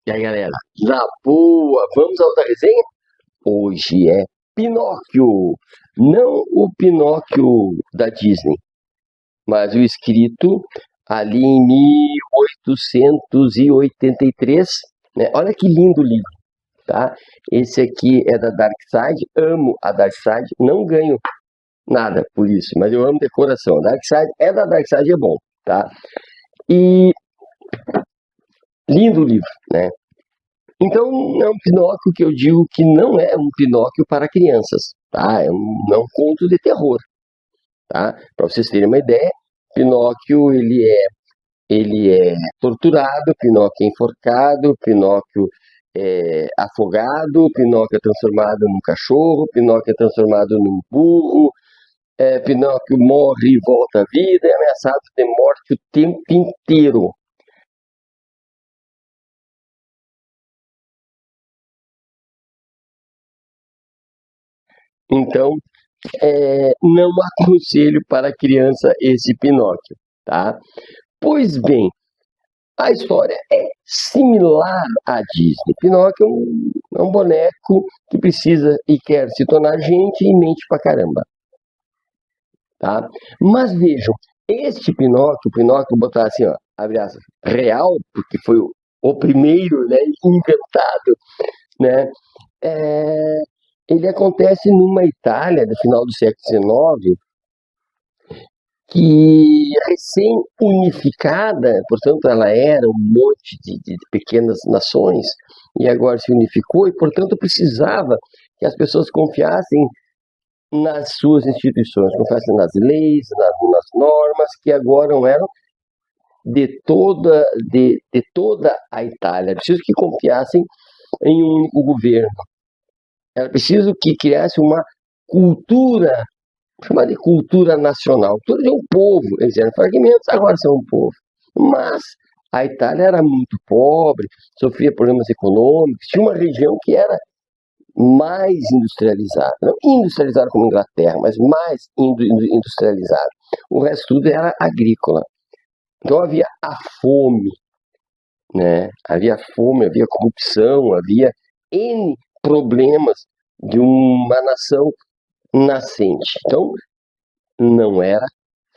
E aí, galera? Na boa, vamos à outra resenha? Hoje é Pinóquio. Não o Pinóquio da Disney, mas o escrito ali em 1883, né? Olha que lindo livro, tá? Esse aqui é da Dark Side, amo a Dark Side, não ganho nada por isso, mas eu amo decoração. Dark Side é da Dark Side, é bom, tá? E lindo livro, né? Então, é um Pinóquio que eu digo que não é um Pinóquio para crianças, tá? Não é um conto de terror, tá? Para vocês terem uma ideia, Pinóquio ele é torturado, Pinóquio é enforcado, Pinóquio é afogado, Pinóquio é transformado num cachorro, Pinóquio é transformado num burro, Pinóquio morre e volta à vida, é ameaçado de morte o tempo inteiro. Então, não aconselho para criança esse Pinóquio, tá? Pois bem, a história é similar à Disney. Pinóquio é um boneco que precisa e quer se tornar gente e mente pra caramba, tá? Mas vejam, este Pinóquio, o Pinóquio botar assim, ó, abre aspas, real, porque foi o primeiro, né, inventado, né? É, ele acontece numa Itália do final do século XIX, que recém-unificada, portanto, ela era um monte de pequenas nações e agora se unificou e, portanto, precisava que as pessoas confiassem nas suas instituições, confiassem nas leis, nas normas que agora eram de toda a Itália. É preciso que confiassem em um único governo. Era preciso que criasse uma cultura chamada de cultura nacional. Cultura de um povo. Eles eram fragmentos, agora são um povo. Mas a Itália era muito pobre, sofria problemas econômicos, tinha uma região que era mais industrializada. Não industrializada como a Inglaterra, mas mais industrializada. O resto tudo era agrícola. Então havia a fome, né? Havia fome, havia corrupção, havia N problemas de uma nação nascente. Então, não era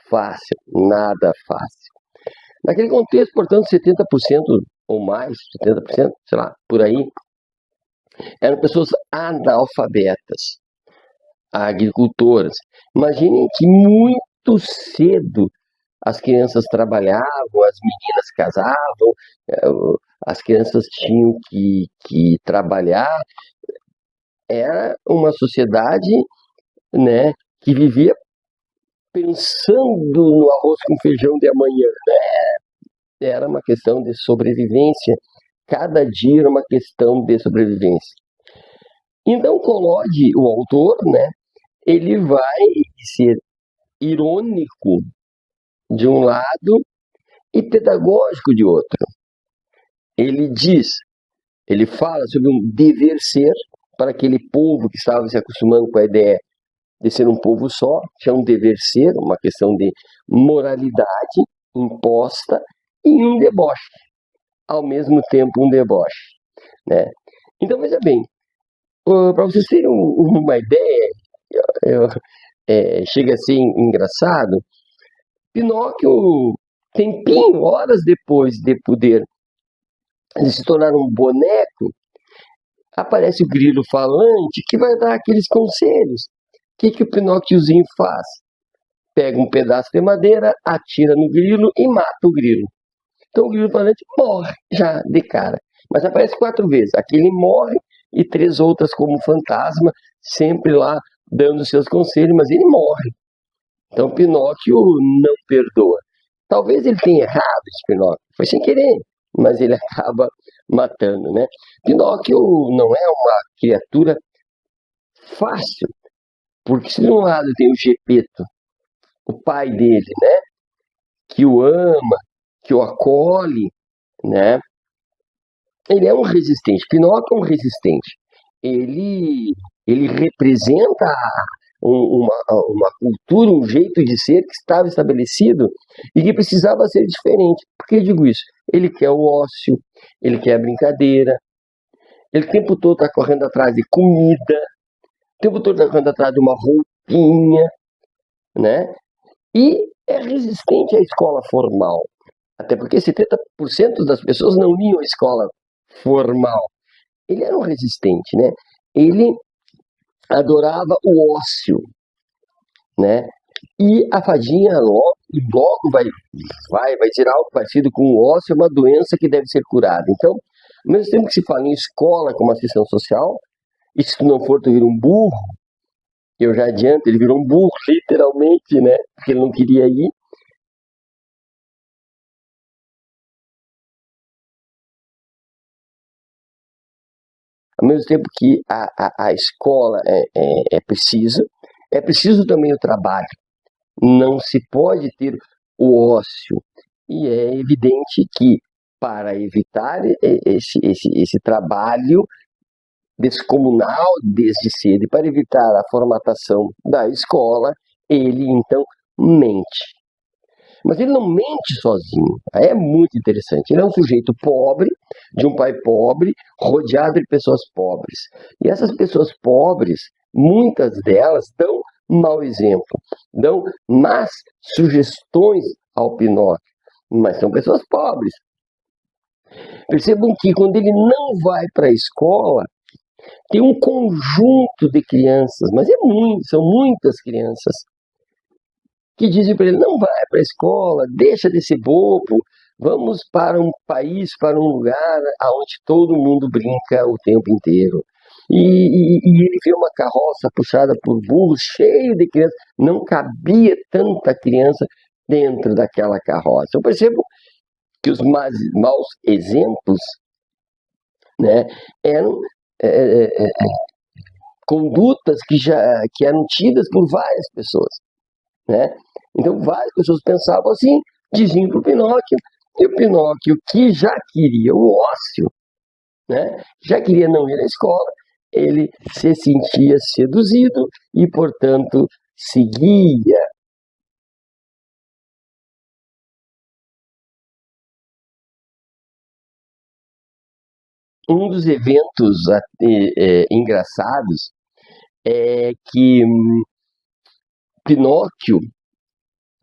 fácil, nada fácil. Naquele contexto, portanto, 70% ou mais, 70%, sei lá, por aí, eram pessoas analfabetas, agricultoras. Imaginem que muito cedo as crianças trabalhavam, as meninas casavam, as crianças tinham que trabalhar. Era uma sociedade, né, que vivia pensando no arroz com feijão de amanhã. Era uma questão de sobrevivência. Cada dia era uma questão de sobrevivência. Então, Collodi, o autor, né, ele vai ser irônico de um lado e pedagógico de outro. Ele diz, ele fala sobre um dever ser para aquele povo que estava se acostumando com a ideia de ser um povo só, que é um dever ser, uma questão de moralidade imposta e um deboche, ao mesmo tempo um deboche, né? Então, veja bem, para vocês terem uma ideia, eu, chega a ser engraçado, Pinóquio, tempinho, horas depois de se tornar um boneco, aparece o grilo falante que vai dar aqueles conselhos. O que o Pinóquiozinho faz? Pega um pedaço de madeira, atira no grilo e mata o grilo. Então o grilo falante morre já de cara. Mas aparece 4 vezes. Aqui ele morre e 3 outras como fantasma, sempre lá dando seus conselhos, mas ele morre. Então Pinóquio não perdoa. Talvez ele tenha errado esse Pinóquio, foi sem querer, mas ele acaba matando, né? Pinóquio não é uma criatura fácil, porque se de um lado tem o Gepeto, o pai dele, né, que o ama, que o acolhe, né? Ele é um resistente. Pinóquio é um resistente. Ele, ele representa uma cultura, um jeito de ser que estava estabelecido e que precisava ser diferente. Por que eu digo isso? ele quer o ócio, ele quer a brincadeira, ele o tempo todo está correndo atrás de comida, o tempo todo está correndo atrás de uma roupinha, né? E é resistente à escola formal, até porque 70% das pessoas não iam à escola formal. Ele era um resistente, né? Ele adorava o ócio, né? E a fadinha logo vai tirar algo parecido com o ócio, é uma doença que deve ser curada. Então, ao mesmo tempo que se fala em escola como assistência social, e se tu não for, tu vira um burro, eu já adianto, ele virou um burro, literalmente, né? Porque ele não queria ir. Ao mesmo tempo que a escola é preciso também o trabalho. Não se pode ter o ócio. E é evidente que, para evitar esse trabalho descomunal desde cedo, e para evitar a formatação da escola, ele então mente. Mas ele não mente sozinho. É muito interessante. Ele é um sujeito pobre, de um pai pobre, rodeado de pessoas pobres. E essas pessoas pobres, muitas delas dão mau exemplo, dão más sugestões ao Pinóquio, mas são pessoas pobres. Percebam que quando ele não vai para a escola, tem um conjunto de crianças, mas são muitas crianças, que dizem para ele: não vai para a escola, deixa de ser bobo, vamos para um país, para um lugar onde todo mundo brinca o tempo inteiro. E ele vê uma carroça puxada por burros, cheio de crianças, não cabia tanta criança dentro daquela carroça. Eu percebo que os maus exemplos, né, eram é, é, condutas que eram tidas por várias pessoas, né? Então várias pessoas pensavam assim, diziam para o Pinóquio, e o Pinóquio, que já queria o ócio, né? Já queria não ir à escola, ele se sentia seduzido e, portanto, seguia. Um dos eventos engraçados é que Pinóquio,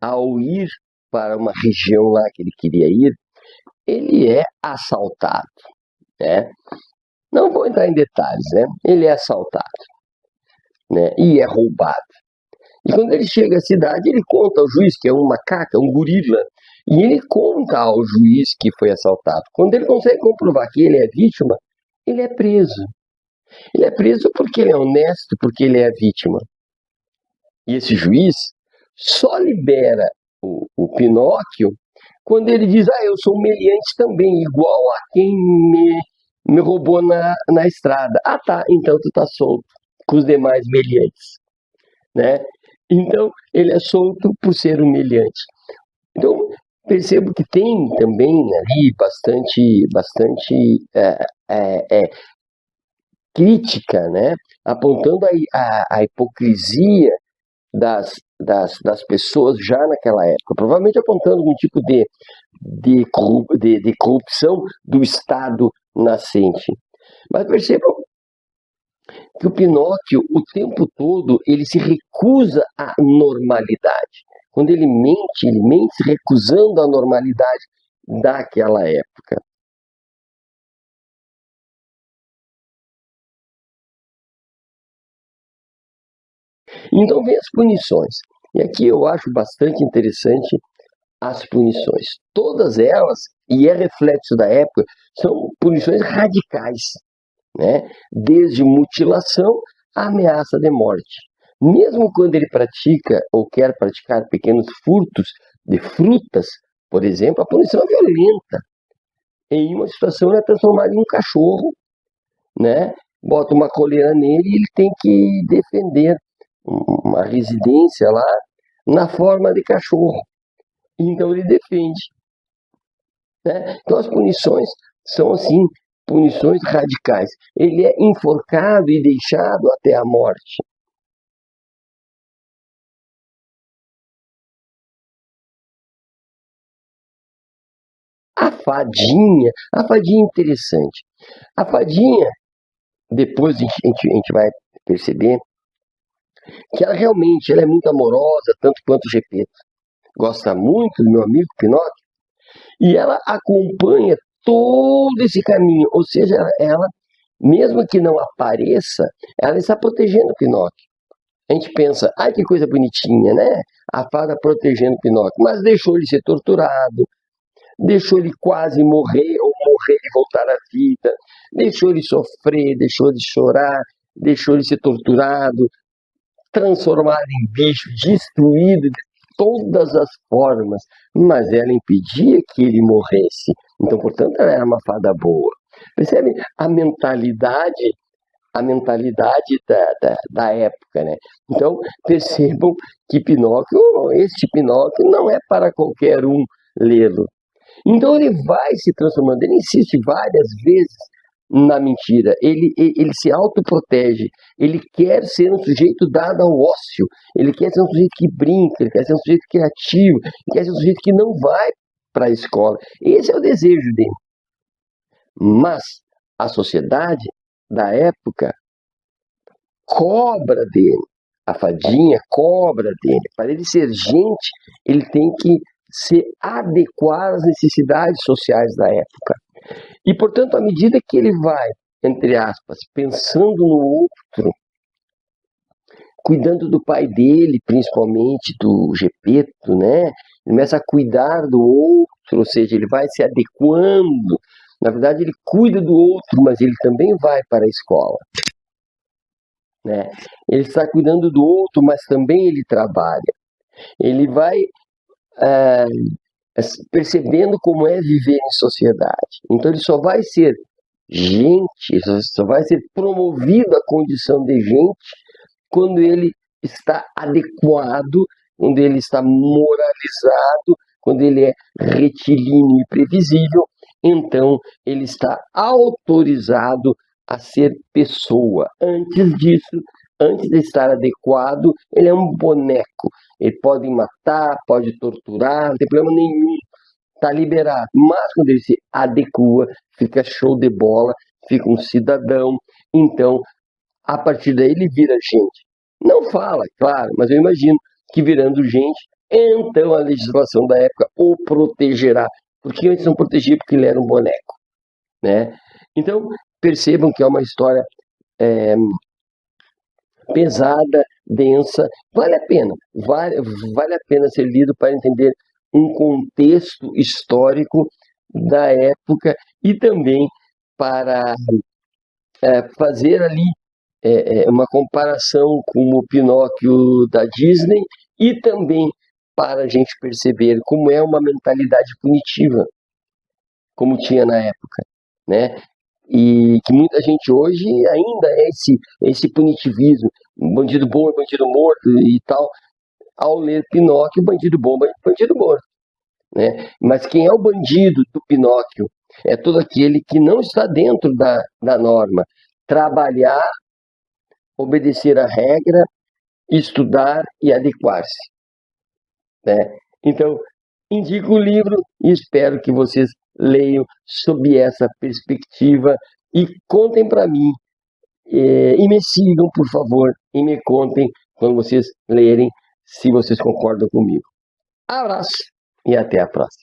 ao ir para uma região lá que ele queria ir, ele é assaltado, né? Não vou entrar em detalhes, né? Ele é assaltado, né? E é roubado. E quando ele chega à cidade, ele conta ao juiz, que é um macaco, um gorila, e ele conta ao juiz que foi assaltado. Quando ele consegue comprovar que ele é vítima, ele é preso. Ele é preso porque ele é honesto, porque ele é a vítima. E esse juiz só libera o Pinóquio quando ele diz: ah, eu sou meliante também, igual a quem me roubou na estrada. Ah, tá, então tu tá solto com os demais meliantes, né? Então, ele é solto por ser humilhante. Então, percebo que tem também ali bastante crítica, né? Apontando a hipocrisia das pessoas já naquela época, provavelmente apontando algum tipo de corrupção do Estado nascente. Mas percebam que o Pinóquio, o tempo todo, ele se recusa à normalidade. Quando ele mente se recusando à normalidade daquela época. Então vem as punições. E aqui eu acho bastante interessante as punições. Todas elas, e é reflexo da época, são punições radicais, né? Desde mutilação à ameaça de morte. Mesmo quando ele pratica ou quer praticar pequenos furtos de frutas, por exemplo, a punição é violenta. Em uma situação, ele é transformado em um cachorro, né? Bota uma coleira nele e ele tem que defender uma residência lá na forma de cachorro. Então ele defende, né? Então as punições são assim, punições radicais. Ele é enforcado e deixado até a morte. A fadinha é interessante. A fadinha, depois a gente vai perceber que ela realmente ela é muito amorosa, tanto quanto o Gepeto. Gosta muito do meu amigo Pinóquio, e ela acompanha todo esse caminho, ou seja, ela mesmo que não apareça, ela está protegendo o Pinóquio. A gente pensa, ai que coisa bonitinha, né? A fada protegendo o Pinóquio, mas deixou ele ser torturado, deixou ele quase morrer, ou morrer e voltar à vida, deixou ele sofrer, deixou ele chorar, deixou ele ser torturado, transformado em bicho, destruído de todas as formas, mas ela impedia que ele morresse. Então, portanto, ela era uma fada boa. Percebe a mentalidade da época, né? Então, percebam que este Pinóquio não é para qualquer um lê-lo. Então ele vai se transformando, ele insiste várias vezes na mentira, ele se autoprotege, ele quer ser um sujeito dado ao ócio, ele quer ser um sujeito que brinca, ele quer ser um sujeito criativo, ele quer ser um sujeito que não vai para a escola. Esse é o desejo dele. Mas a sociedade da época cobra dele, a fadinha cobra dele. Para ele ser gente, ele tem que se adequar às necessidades sociais da época. E, portanto, à medida que ele vai, entre aspas, pensando no outro, cuidando do pai dele, principalmente do Gepeto, né? Ele começa a cuidar do outro, ou seja, ele vai se adequando. Na verdade, ele cuida do outro, mas ele também vai para a escola. Né? Ele está cuidando do outro, mas também ele trabalha. Ele vai percebendo como é viver em sociedade. Então ele só vai ser gente, só vai ser promovido à condição de gente quando ele está adequado, quando ele está moralizado, quando ele é retilíneo e previsível, então ele está autorizado a ser pessoa. Antes disso, antes de estar adequado, ele é um boneco. Ele pode matar, pode torturar, não tem problema nenhum. Está liberado. Mas quando ele se adequa, fica show de bola, fica um cidadão. Então, a partir daí ele vira gente. Não fala, claro, mas eu imagino que virando gente, então a legislação da época o protegerá. Porque antes não protegia porque ele era um boneco. Né? Então, percebam que é uma história pesada, densa, vale a pena. Vale a pena ser lido para entender um contexto histórico da época e também para fazer ali uma comparação com o Pinóquio da Disney e também para a gente perceber como é uma mentalidade punitiva, como tinha na época, né? E que muita gente hoje ainda é esse punitivismo, bandido bom é bandido morto e tal. Ao ler Pinóquio, bandido bom é bandido morto. Né? Mas quem é o bandido do Pinóquio? É todo aquele que não está dentro da norma. Trabalhar, obedecer a regra, estudar e adequar-se. Né? Então, indico o livro e espero que vocês leiam sob essa perspectiva e contem para mim. E me sigam, por favor, e me contem quando vocês lerem, se vocês concordam comigo. Abraço e até a próxima.